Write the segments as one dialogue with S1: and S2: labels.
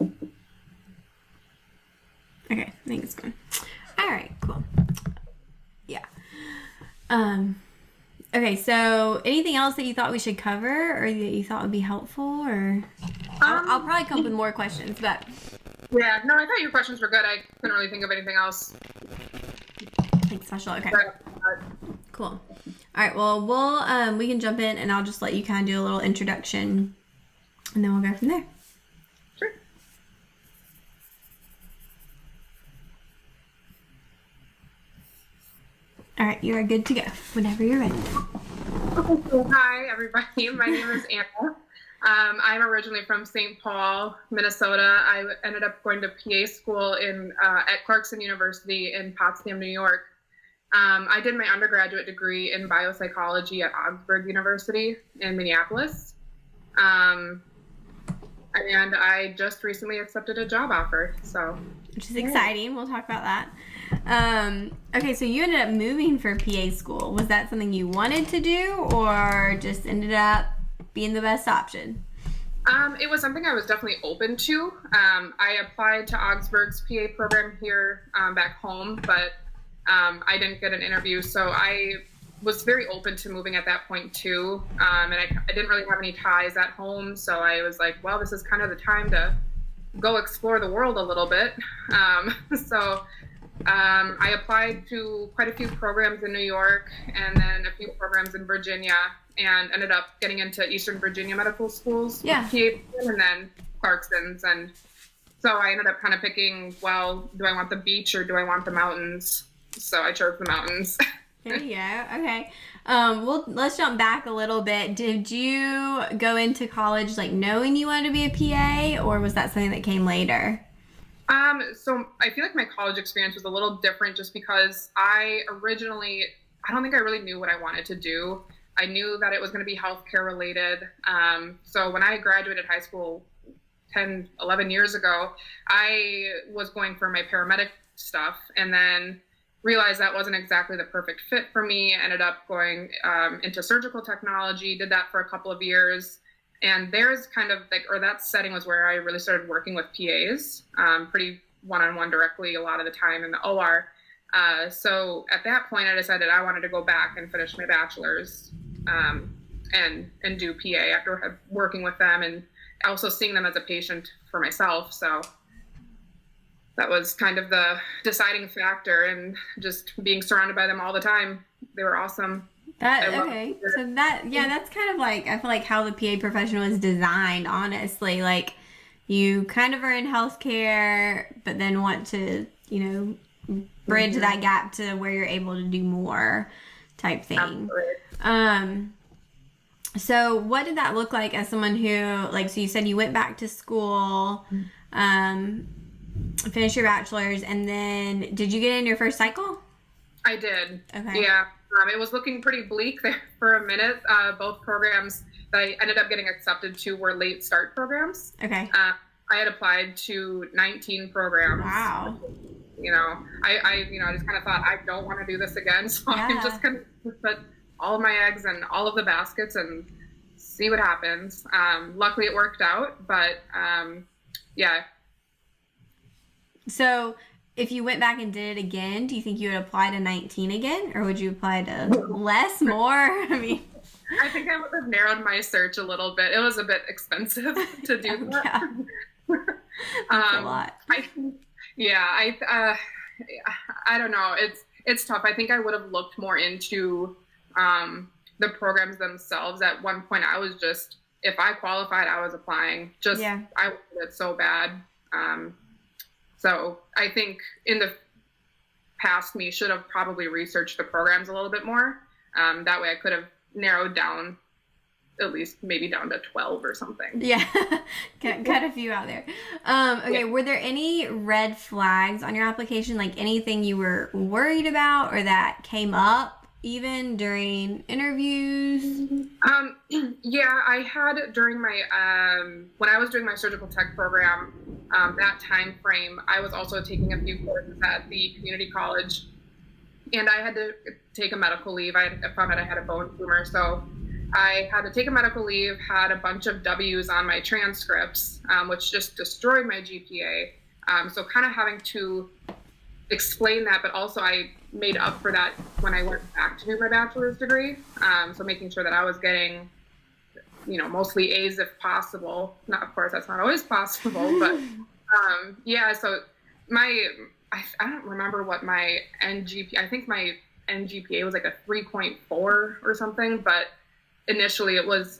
S1: Yep. Okay, I think it's fine. All right, cool. Yeah. Okay, so anything else that you thought we should cover or that you thought would be helpful, or I'll probably come up with more questions, but
S2: Yeah, no, I thought your questions were good. I couldn't really think of anything else.
S1: like special. Okay. Cool. All right, well, we can jump in and I'll just let you kind of do a little introduction and then we'll go from there.
S2: Sure.
S1: All right, you are good to go whenever you're ready.
S2: Okay, so hi, everybody. My name is Anna. I'm originally from St. Paul, Minnesota. I ended up going to PA school at Clarkson University in Potsdam, New York. I did my undergraduate degree in biopsychology at Augsburg University in Minneapolis. And I just recently accepted a job offer, so.
S1: Which is exciting. We'll talk about that. Okay, so you ended up moving for PA school. Was that something you wanted to do or just ended up being the best option?
S2: It was something I was definitely open to. I applied to Augsburg's PA program here back home, but I didn't get an interview, so I was very open to moving at that point too. And I didn't really have any ties at home, so I was like, well, this is kind of the time to go explore the world a little bit. So I applied to quite a few programs in New York and then a few programs in Virginia, and ended up getting into Eastern Virginia medical schools,
S1: Yeah.
S2: and then Clarkson's. And so I ended up kind of picking, well, do I want the beach or do I want the mountains? So I chose the mountains.
S1: There you go. Okay. Well, let's jump back a little bit. Did you go into college like knowing you wanted to be a PA, or was that something that came later?
S2: So I feel like my college experience was a little different just because I don't think I really knew what I wanted to do. I knew that it was going to be healthcare related. So when I graduated high school 10, 11 years ago, I was going for my paramedic stuff and then realized that wasn't exactly the perfect fit for me. Ended up going into surgical technology, did that for a couple of years. And there's kind of like, or that setting was where I really started working with PAs, pretty one-on-one directly a lot of the time in the OR. So at that point, I decided I wanted to go back and finish my bachelor's and do PA after working with them and also seeing them as a patient for myself. So that was kind of the deciding factor, and just being surrounded by them all the time. They were awesome.
S1: Okay. So that's kind of like, I feel like how the PA profession was designed, honestly. Like, you kind of are in healthcare, but then want to, bridge that gap to where you're able to do more type thing.
S2: Absolutely.
S1: So what did that look like as someone who, like, so you said you went back to school, finished your bachelor's, and then did you get in your first cycle?
S2: I did.
S1: Okay.
S2: Yeah. It was looking pretty bleak there for a minute. Both programs that I ended up getting accepted to were late start programs.
S1: Okay.
S2: I had applied to 19 programs.
S1: Wow.
S2: I just kind of thought, I don't want to do this again. So
S1: Yeah.
S2: I'm just going to put all of my eggs in all of the baskets and see what happens. Luckily it worked out, but yeah.
S1: So if you went back and did it again, do you think you would apply to 19 again, or would you apply to less, more? I mean,
S2: I think I would have narrowed my search a little bit. It was a bit expensive to do that.
S1: That's a lot.
S2: I don't know. It's tough. I think I would have looked more into the programs themselves. At one point, I was just, if I qualified, I was applying. I wanted it so bad. So I think in the past, me should have probably researched the programs a little bit more. That way I could have narrowed down, at least maybe down to 12 or something.
S1: Yeah, got a few out there. Okay, were there any red flags on your application, like anything you were worried about or that came up even during interviews?
S2: Yeah, I had during my, when I was doing my surgical tech program, that time frame, I was also taking a few courses at the community college, and I had to take a medical leave. I found out I had a bone tumor, so I had to take a medical leave, had a bunch of W's on my transcripts, which just destroyed my GPA. So kind of having to explain that, but also I made up for that when I went back to do my bachelor's degree. So making sure that I was getting, mostly A's if possible. Not, of course, that's not always possible, but yeah. So I don't remember what my NGPA. I think my NGPA was like a 3.4 or something, but initially it was,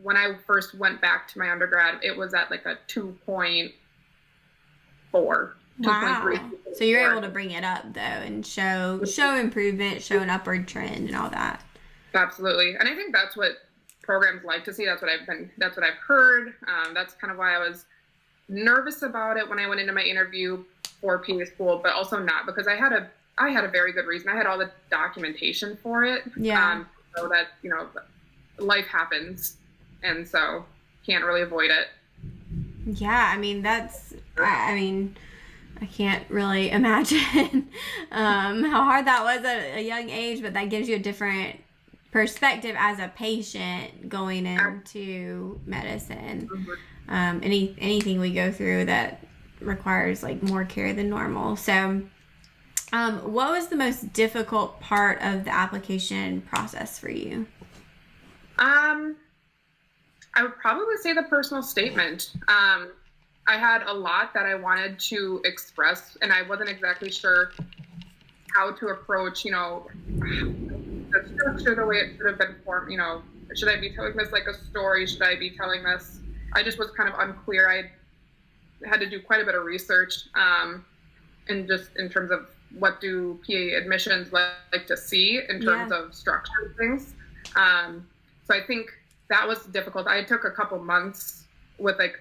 S2: when I first went back to my undergrad, it was at like a 2.4.
S1: Wow. So you're able to bring it up though and show improvement, show an upward trend and all that.
S2: Absolutely. And I think that's what programs like to see. That's what I've heard. That's kind of why I was nervous about it when I went into my interview for PA school, but also not, because I had a very good reason. I had all the documentation for it.
S1: Yeah.
S2: So that, life happens. And so can't really avoid it.
S1: Yeah. I mean, I can't really imagine how hard that was at a young age, but that gives you a different perspective as a patient going into medicine.
S2: Mm-hmm.
S1: Anything we go through that requires like more care than normal. So, what was the most difficult part of the application process for you?
S2: I would probably say the personal statement. I had a lot that I wanted to express, and I wasn't exactly sure how to approach, the structure, the way it should have been formed. Should I be telling this like a story? Should I be telling this? I just was kind of unclear. I had to do quite a bit of research, and just in terms of what do PA admissions like to see in terms of structure and things. So I think that was difficult. I took a couple months with like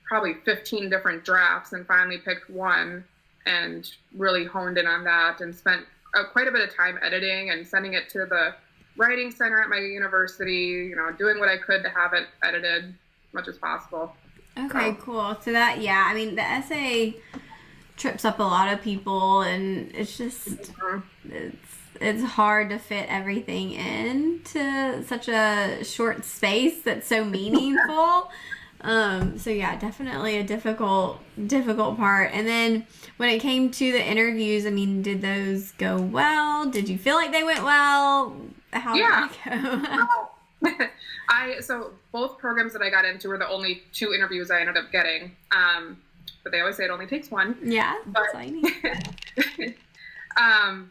S2: probably 15 different drafts and finally picked one and really honed in on that and spent quite a bit of time editing and sending it to the writing center at my university, doing what I could to have it edited as much as possible.
S1: Okay, cool. So that, I mean, the essay trips up a lot of people, and it's just, it's hard to fit everything into such a short space that's so meaningful. So yeah, definitely a difficult part. And then when it came to the interviews, I mean, did those go well? Did you feel like they went well? How did that go?
S2: So both programs that I got into were the only 2 interviews I ended up getting. But they always say it only takes one.
S1: Yeah.
S2: But,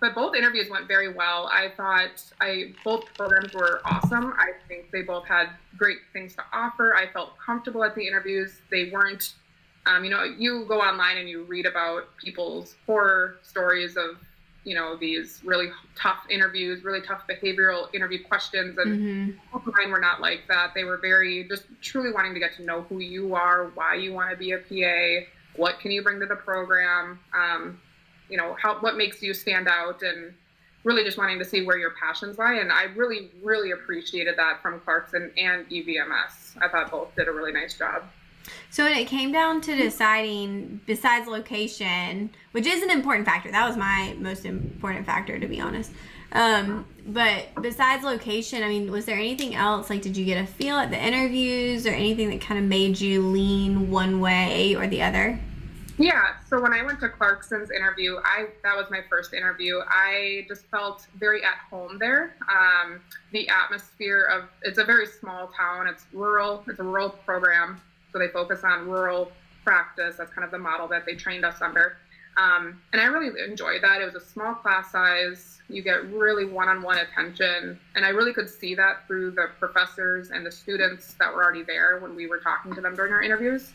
S2: but both interviews went very well. I thought both programs were awesome. I think they both had great things to offer. I felt comfortable at the interviews. They weren't, you go online and you read about people's horror stories of, these really tough interviews, really tough behavioral interview questions. And mine were not like that. They were very just truly wanting to get to know who you are, why you want to be a PA, what can you bring to the program, what makes you stand out, and really just wanting to see where your passions lie. And I really, really appreciated that from Clarkson and EVMS. I thought both did a really nice job.
S1: So when it came down to deciding, besides location, which is an important factor, that was my most important factor, to be honest. But besides location, I mean, was there anything else? Like, did you get a feel at the interviews or anything that kind of made you lean one way or the other?
S2: Yeah. So when I went to Clarkson's interview, that was my first interview. I just felt very at home there. The atmosphere it's a very small town. It's rural. It's a rural program. So they focus on rural practice. That's kind of the model that they trained us under. And I really enjoyed that. It was a small class size. You get really one-on-one attention. And I really could see that through the professors and the students that were already there when we were talking to them during our interviews.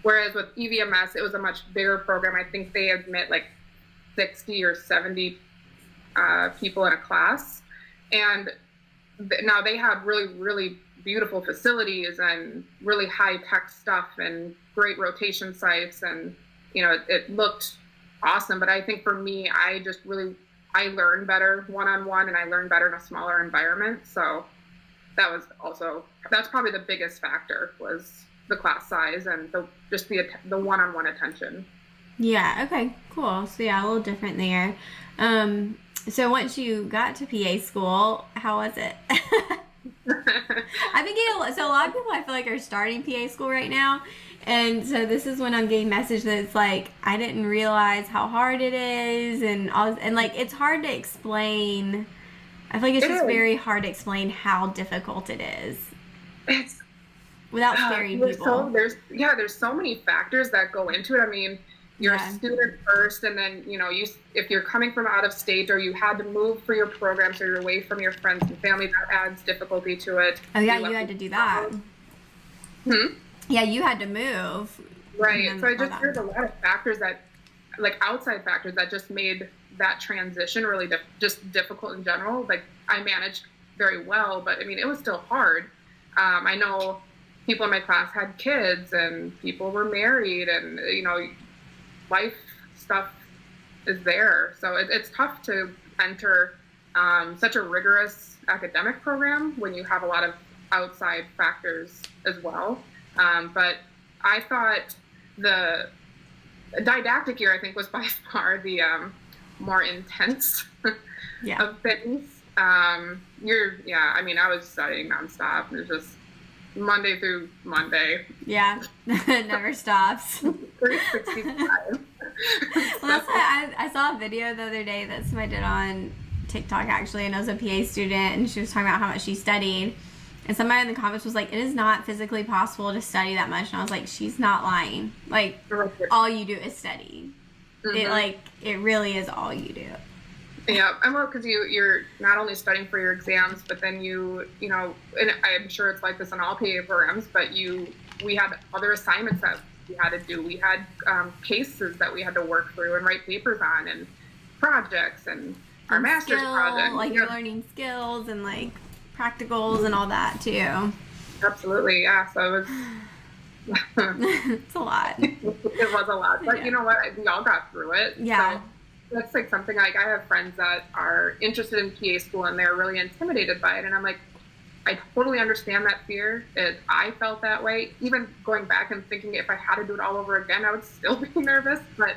S2: Whereas with EVMS, it was a much bigger program. I think they admit like 60 or 70 people in a class. And now they have really, really beautiful facilities and really high-tech stuff and great rotation sites. And, it looked awesome. But I think for me, I learned better one-on-one, and I learned better in a smaller environment. So that's probably the biggest factor, was the class size and the one-on-one attention.
S1: Yeah. Okay, cool. So yeah, a little different there. So once you got to PA school, how was it? I've been getting so a lot of people I feel like are starting PA school right now, and so this is when I'm getting message that it's like I didn't realize how hard it is, and all, and like it's hard to explain. I feel like it's just very hard to explain how difficult it is.
S2: It's
S1: without scaring people.
S2: There's so many factors that go into it. I mean, you're a student first, and then if you're coming from out of state or you had to move for your program, so you're away from your friends and family, that adds difficulty to it.
S1: Oh yeah, you had to do that. Yeah, you had to move.
S2: Right. So there's a lot of factors that, like outside factors, that just made that transition really just difficult in general. Like I managed very well, but I mean, it was still hard. I know people in my class had kids and people were married, and life stuff is there. So it's tough to enter such a rigorous academic program when you have a lot of outside factors as well. But I thought the didactic year, I think, was by far the more intense of things. I mean, I was studying nonstop. It was just Monday through Monday.
S1: Yeah, never stops.
S2: 365.
S1: Well, that's why I saw a video the other day that somebody did on TikTok, actually, and it was a PA student, and she was talking about how much she studied. And somebody in the comments was like, it is not physically possible to study that much. And I was like, she's not lying. Like, all you do is study. It really is all you do.
S2: Yeah, and well, because you're not only studying for your exams, but then and I'm sure it's like this in all PA programs, but we had other assignments that we had to do. We had cases that we had to work through and write papers on, and projects, and our master's project.
S1: Like you're learning skills and like practicals and all that too.
S2: Absolutely, yeah. So it was.
S1: It's a lot.
S2: It was a lot, but you know what? We all got through it.
S1: Yeah.
S2: So that's like something like I have friends that are interested in PA school and they're really intimidated by it, and I'm like, I totally understand that fear. I felt that way. Even going back and thinking if I had to do it all over again, I would still be nervous. But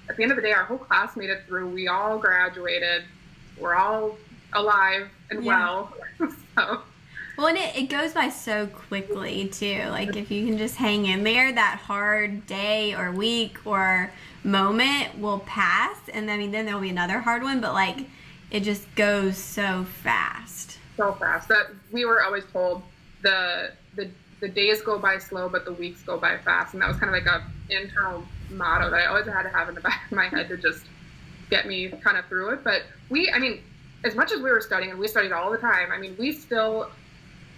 S2: at the end of the day, our whole class made it through. We all graduated. We're all alive and well. So.
S1: Well, and it goes by so quickly, too. Like, if you can just hang in there, that hard day or week or moment will pass. And, I mean, then there'll be another hard one. But, like, it just goes so fast.
S2: So fast. That we were always told the days go by slow, but the weeks go by fast. And that was kind of like a internal motto that I always had to have in the back of my head to just get me kind of through it. But as much as we were studying, and we studied all the time, I mean,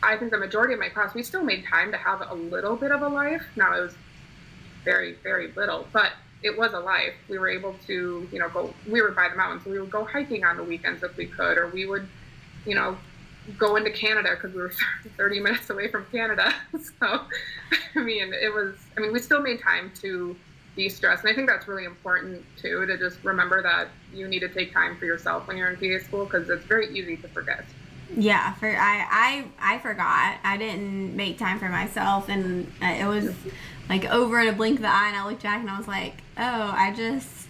S2: I think the majority of my class, we still made time to have a little bit of a life. Now, it was very, very little, but it was a life. We were able to, we were by the mountains, so we would go hiking on the weekends if we could, or we would, go into Canada because we were 30 minutes away from Canada. So, we still made time to de-stress. And I think that's really important, too, to just remember that you need to take time for yourself when you're in PA school, because it's very easy to forget.
S1: Yeah, I forgot. I didn't make time for myself, and it was like over in a blink of the eye, and I looked back and I was like, oh, I just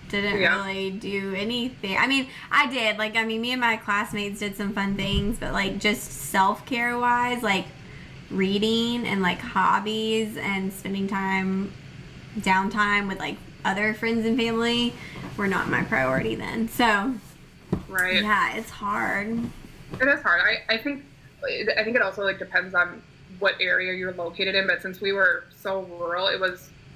S1: didn't really do anything. I mean, I did. Like, me and my classmates did some fun things, but like just self-care wise, like reading and like hobbies and spending downtime with like other friends and family were not my priority then. So,
S2: right.
S1: Yeah, it's hard.
S2: It is hard. I think it also like depends on what area you're located in. But since we were so rural,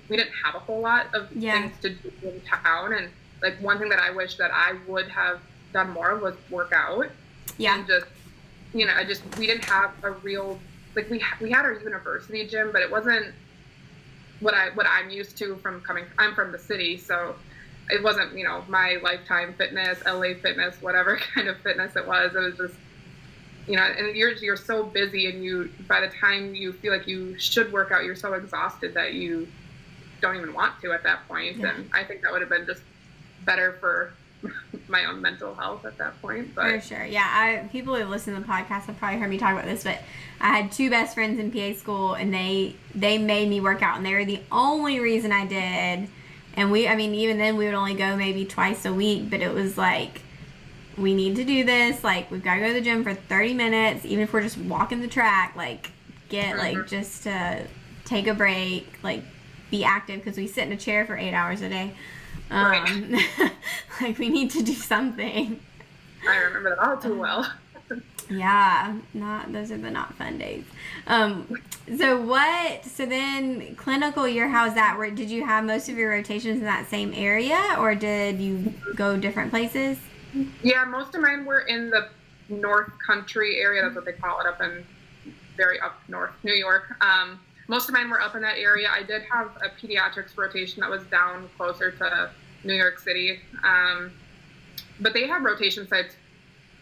S2: we didn't have a whole lot of things to do in town. And like one thing that I wish that I would have done more of was work out.
S1: Yeah.
S2: And just we didn't have a real we had our university gym, but it wasn't what I'm used to I'm from the city, so it wasn't my Lifetime Fitness, LA Fitness, whatever kind of fitness it was. It was just and you're so busy, and by the time you feel like you should work out, you're so exhausted that you don't even want to at that point. Yeah. And I think that would have been just better for my own mental health at that point. But.
S1: For sure. Yeah, people who listen to the podcast have probably heard me talk about this, but I had two best friends in PA school, and they made me work out, and they were the only reason I did. And even then we would only go maybe twice a week, but it was like we need to do this. Like, we've got to go to the gym for 30 minutes, even if we're just walking the track. Like, get, like, just to take a break, like, be active, because we sit in a chair for 8 hours a day. Like, we need to do something.
S2: I remember that all too well.
S1: Yeah, those are the not fun days. So then clinical year, how's that? Did you have most of your rotations in that same area, or did you go different places?
S2: Yeah, most of mine were in the North Country area. That's what they call it, up in very up north, New York. Most of mine were up in that area. I did have a pediatrics rotation that was down closer to New York City. But they have rotation sites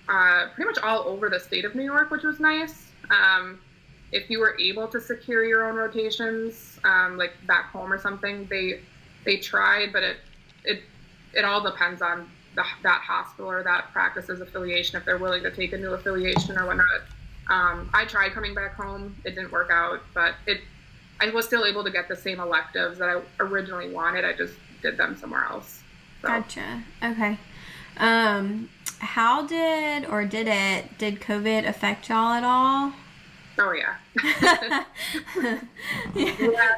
S2: pretty much all over the state of New York, which was nice. If you were able to secure your own rotations, like back home or something, they tried, but it all depends on that hospital or that practice's affiliation, if they're willing to take a new affiliation or whatnot. I tried coming back home. It didn't work out, but I was still able to get the same electives that I originally wanted. I just did them somewhere else. So.
S1: Gotcha. Okay. How did COVID affect y'all at all?
S2: Oh yeah.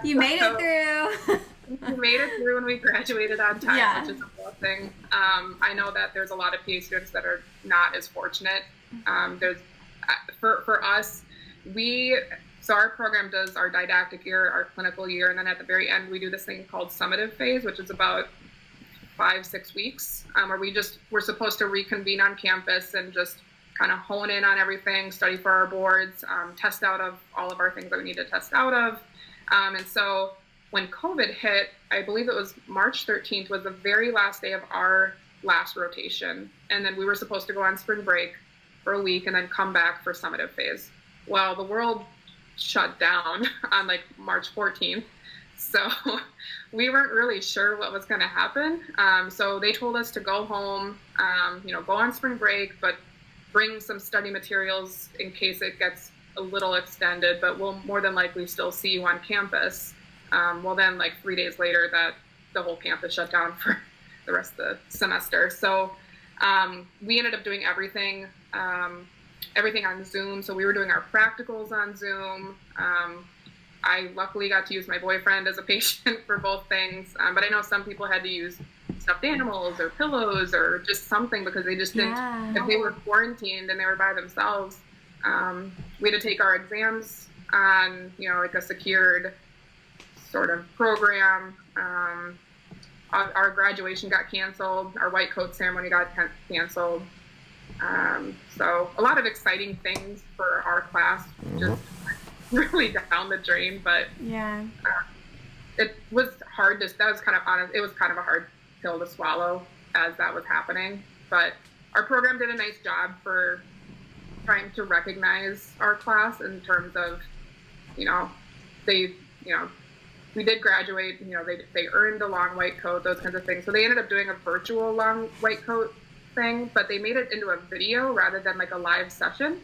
S1: You made it through.
S2: We made it through and we graduated on time, which is a blessing. I know that there's a lot of PA students that are not as fortunate. For us, so our program does our didactic year, our clinical year, and then at the very end we do this thing called summative phase, which is about 5-6 weeks, where we're supposed to reconvene on campus and just kind of hone in on everything, study for our boards, test out of all of our things that we need to test out of. And so when COVID hit, I believe it was March 13th was the very last day of our last rotation. And then we were supposed to go on spring break for a week and then come back for summative phase. Well, the world shut down on like March 14th. So we weren't really sure what was going to happen. So they told us to go home, go on spring break, but bring some study materials in case it gets a little extended, but we'll more than likely still see you on campus. Well, then like 3 days later, the whole campus shut down for the rest of the semester. So we ended up doing everything on Zoom. So we were doing our practicals on Zoom. I luckily got to use my boyfriend as a patient for both things. But I know some people had to use stuffed animals or pillows or just something because they just didn't, if they were quarantined and they were by themselves, we had to take our exams on, like a secured sort of program. Our graduation got canceled. Our white coat ceremony got canceled. So a lot of exciting things for our class, just really down the drain, but it was hard it was kind of a hard pill to swallow as that was happening, but our program did a nice job for trying to recognize our class in terms of, we did graduate, they earned a long white coat, those kinds of things. So they ended up doing a virtual long white coat thing, but they made it into a video rather than like a live session.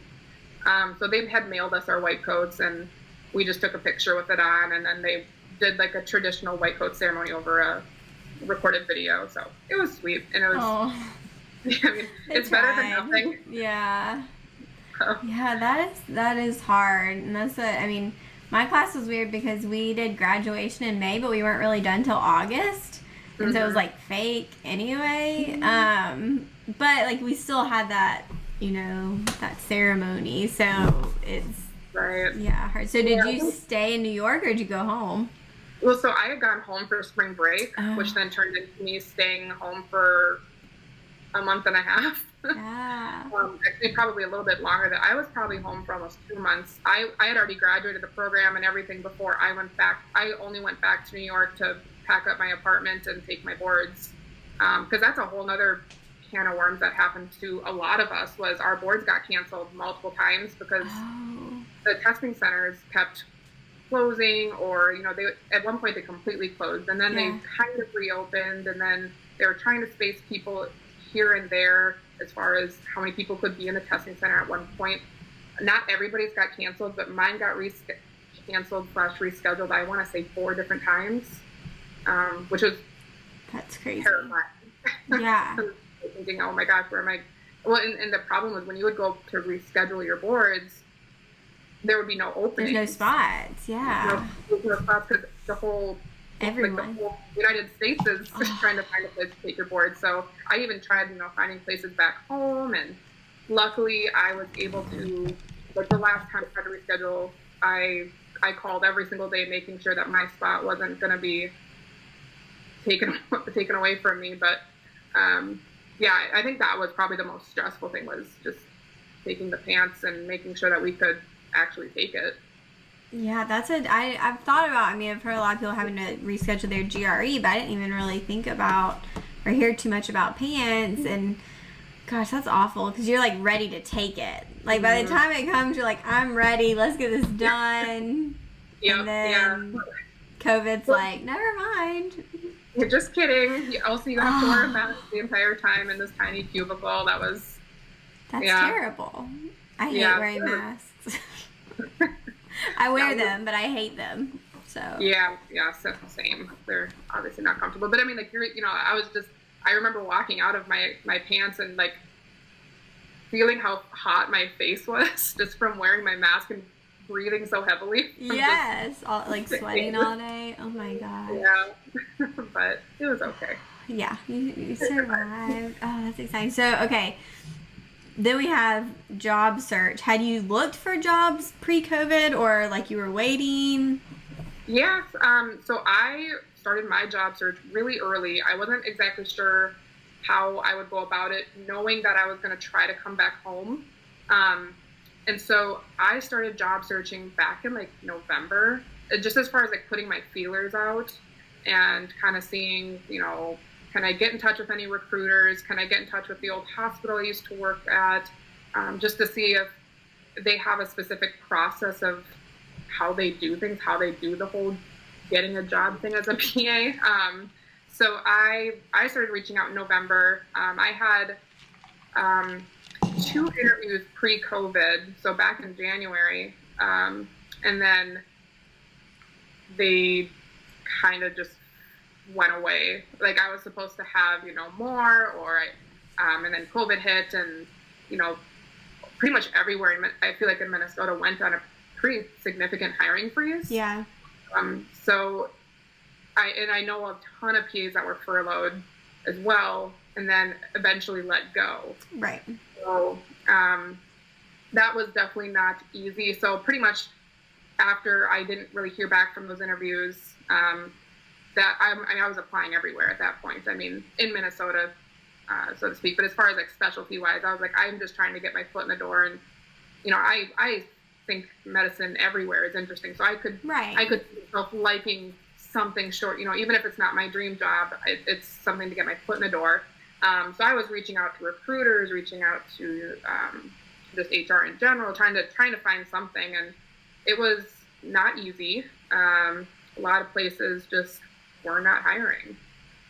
S2: So they had mailed us our white coats and we just took a picture with it on, and then they did like a traditional white coat ceremony over a recorded video. So it was sweet, and it was, it's better than nothing.
S1: Yeah. Yeah, that is hard. And my class was weird because we did graduation in May, but we weren't really done till August. And so it was like fake anyway. But like we still had that, that ceremony. So it's hard. So did you stay in New York or did you go home?
S2: Well, so I had gone home for spring break, which then turned into me staying home for a month and a half. Actually, probably a little bit longer. I was probably home for almost 2 months. I had already graduated the program and everything before I went back. I only went back to New York to pack up my apartment and take my boards, because that's a whole nother can of worms that happened to a lot of us. Was our boards got canceled multiple times because the testing centers kept closing, or they at one point they completely closed, and then they kind of reopened, and then they were trying to space people here and there as far as how many people could be in the testing center at one point. Not everybody's got canceled, but mine got canceled / rescheduled, I want to say 4 different times, which was
S1: that's crazy.
S2: Terrifying.
S1: Yeah.
S2: Thinking, oh my gosh, where am I well, and the problem was when you would go to reschedule your boards, there would be no openings.
S1: There's no spots. Yeah.
S2: No spots because the whole United States is trying to find a place to take your board. So I even tried, finding places back home, and luckily I was able to, like the last time I tried to reschedule, I called every single day making sure that my spot wasn't going to be taken away from me. But I think that was probably the most stressful thing, was just taking the pants and making sure that we could actually take it.
S1: Yeah, I've thought about, I've heard a lot of people having to reschedule their GRE, but I didn't even really think about or hear too much about pants. And gosh, that's awful, because you're like ready to take it. Like by the time it comes, you're like, I'm ready, let's get this done. And then COVID's like, never mind.
S2: You're just kidding. You have to wear a mask the entire time in this tiny cubicle. That's
S1: terrible. I hate wearing masks. I wear them, but I hate them. So same. They're obviously not comfortable. But I remember walking out of my pants and like feeling how hot my face was just from wearing my mask and breathing so heavily. Yes, like sweating all day. Oh my god.
S2: Yeah, but it was okay.
S1: Yeah, you survived. Oh, that's exciting. So, okay. Then we have job search. Had you looked for jobs pre-COVID, or like you were waiting?
S2: Yes. So I started my job search really early. I wasn't exactly sure how I would go about it, knowing that I was going to try to come back home. And so I started job searching back in like November, just as far as like putting my feelers out and kind of seeing, can I get in touch with any recruiters? Can I get in touch with the old hospital I used to work at? Just to see if they have a specific process of how they do things, how they do the whole getting a job thing as a PA. So I started reaching out in November. I had 2 interviews pre-COVID, so back in January. And then they kind of just went away. Like I was supposed to have, more, and then COVID hit, and, pretty much everywhere I feel like in Minnesota went on a pretty significant hiring freeze.
S1: Yeah.
S2: So I know a ton of PAs that were furloughed as well, and then eventually let go.
S1: Right.
S2: So that was definitely not easy. So pretty much after I didn't really hear back from those interviews, I was applying everywhere at that point. In Minnesota, so to speak. But as far as like specialty wise, I was like, I'm just trying to get my foot in the door. And, I think medicine everywhere is interesting. So I could see myself liking something short, even if it's not my dream job, it's something to get my foot in the door. So I was reaching out to recruiters, reaching out to just HR in general, trying to find something. And it was not easy. A lot of places just were not hiring.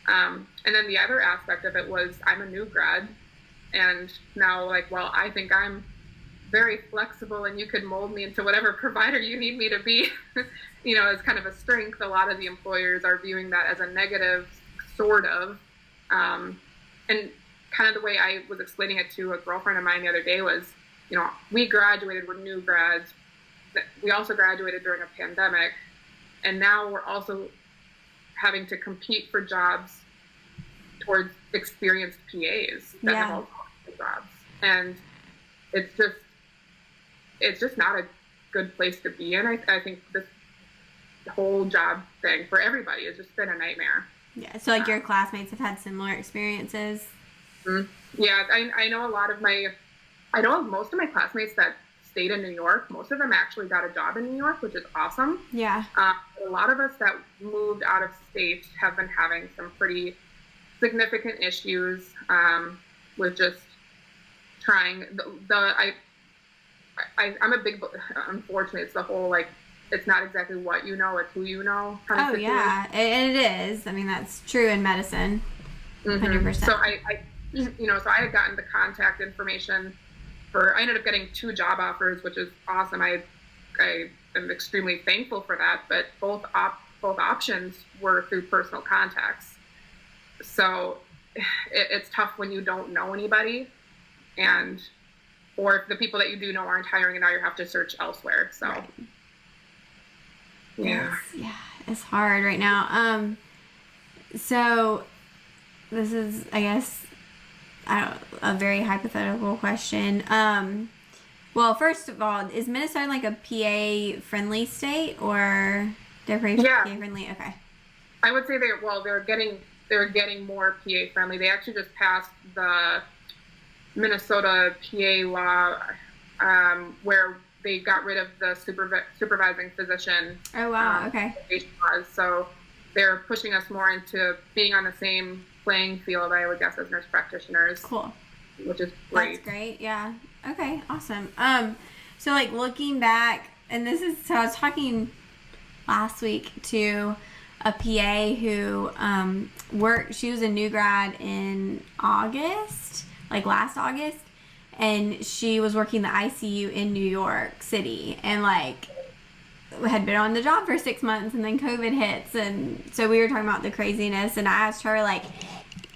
S2: And then the other aspect of it was I'm a new grad, and now I think I'm very flexible and you could mold me into whatever provider you need me to be, as kind of a strength. A lot of the employers are viewing that as a negative, sort of. And kind of the way I was explaining it to a girlfriend of mine the other day was, we graduated, we're new grads. We also graduated during a pandemic, and now we're also having to compete for jobs towards experienced PAs that have all jobs. And it's just not a good place to be in. I think this whole job thing for everybody has just been a nightmare.
S1: Yeah. So your classmates have had similar experiences?
S2: Mm-hmm. Yeah. I know most of my classmates that stayed in New York, most of them actually got a job in New York, which is awesome.
S1: Yeah.
S2: A lot of us that moved out of state have been having some pretty significant issues with just trying. I'm a big, unfortunately, it's the whole it's not exactly what you know, it's who you know kind of situation.
S1: Yeah, and it is. That's true in medicine. 100%.
S2: Mm-hmm. So so I had gotten the contact information I ended up getting 2 job offers, which is awesome. I am extremely thankful for that, but both options were through personal contacts. So it's tough when you don't know anybody. and or if the people that you do know aren't hiring, and now you have to search elsewhere. So
S1: Right.
S2: yeah.
S1: It's hard right now. So this is, I guess, a very hypothetical question. Well, first of all, is Minnesota like a PA friendly state, or they're pretty PA friendly? Okay.
S2: I would say they're getting more PA friendly. They actually just passed the Minnesota PA law, where they got rid of the supervising physician.
S1: Oh wow. Okay.
S2: Laws. So they're pushing us more into being on the same playing field, I would guess, as nurse practitioners.
S1: Cool.
S2: Which is great.
S1: That's great. Yeah. Okay. Awesome. So like looking back, and so I was talking last week to a PA who she was a new grad in August, like last August, and she was working the ICU in New York City, and like had been on the job for 6 months, and then COVID hits, and so we were talking about the craziness, and I asked her, like,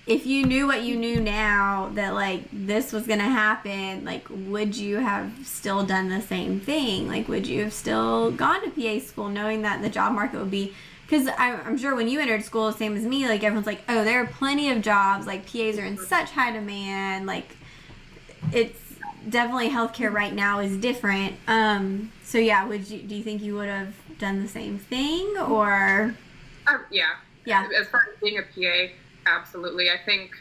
S1: if you knew what you knew now, that like this was gonna happen, like would you have still done the same thing? Like would you have still gone to PA school knowing that the job market would be, because I'm sure when you entered school, same as me, like everyone's like, oh, there are plenty of jobs, like PAs are in such high demand, like it's definitely healthcare right now is different. So yeah, do you think you would have done the same thing, or?
S2: Yeah. As far as being a PA, absolutely. I think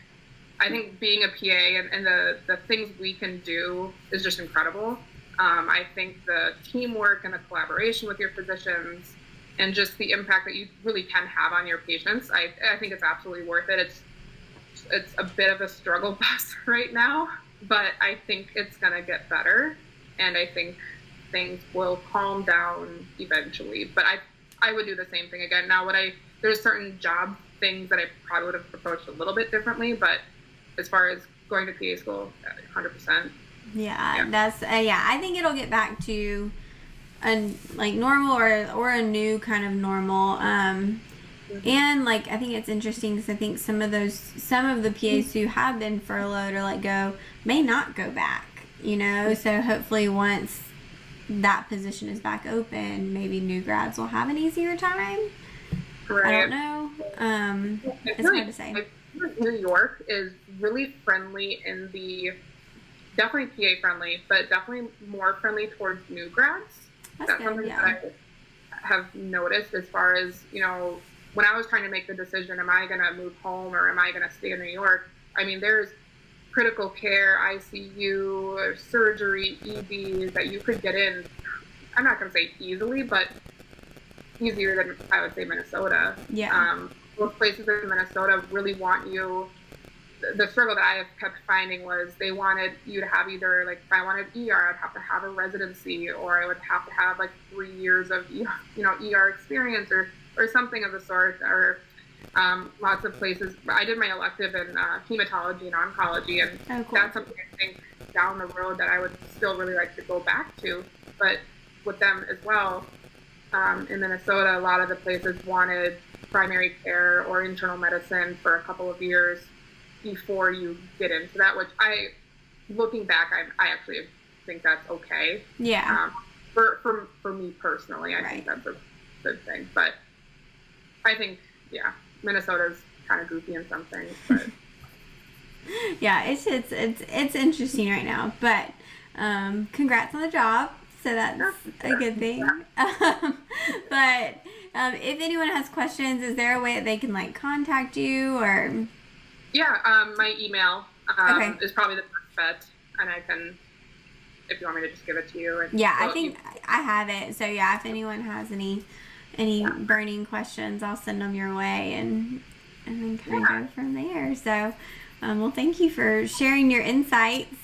S2: being a PA and the things we can do is just incredible. I think the teamwork and the collaboration with your physicians and just the impact that you really can have on your patients, I think it's absolutely worth it. It's a bit of a struggle bus right now, but I think it's gonna get better, and I think things will calm down eventually. But I would do the same thing again. Now, there's certain job things that I probably would have approached a little bit differently, but as far as going to PA school, 100%.
S1: That's I think it'll get back to a like normal or a new kind of normal. And like I think it's interesting because I think some of the PAs who have been furloughed or let go may not go back, so hopefully once that position is back open, maybe new grads will have an easier time. Right. I don't know. It's hard to say.
S2: New York is really friendly definitely PA friendly, but definitely more friendly towards new grads. That's good, something that I have noticed as far as, when I was trying to make the decision, am I going to move home or am I going to stay in New York? I mean, there's critical care, ICU, surgery, ED that you could get in, I'm not going to say easily, but easier than I would say Minnesota. Most places in Minnesota really want you. The struggle that I have kept finding was they wanted you to have either, like, if I wanted ER, I'd have to have a residency, or I would have to have like 3 years of ER experience or something of the sort. Or lots of places. I did my elective in hematology and oncology, and that's something I think down the road that I would still really like to go back to. But with them as well, in Minnesota, a lot of the places wanted primary care or internal medicine for a couple of years before you get into that, which looking back, I actually think that's okay. For me personally, I think that's a good thing. But I think, Minnesota's kind of goofy in some things, but
S1: it's interesting right now. But congrats on the job. So that's a good thing. But if anyone has questions, is there a way that they can like contact you or?
S2: My email is probably the best bet, and I can, if you want me to just give it to you.
S1: I think I have it. So if anyone has any burning questions, I'll send them your way, and then kind of go from there. So, well, thank you for sharing your insights.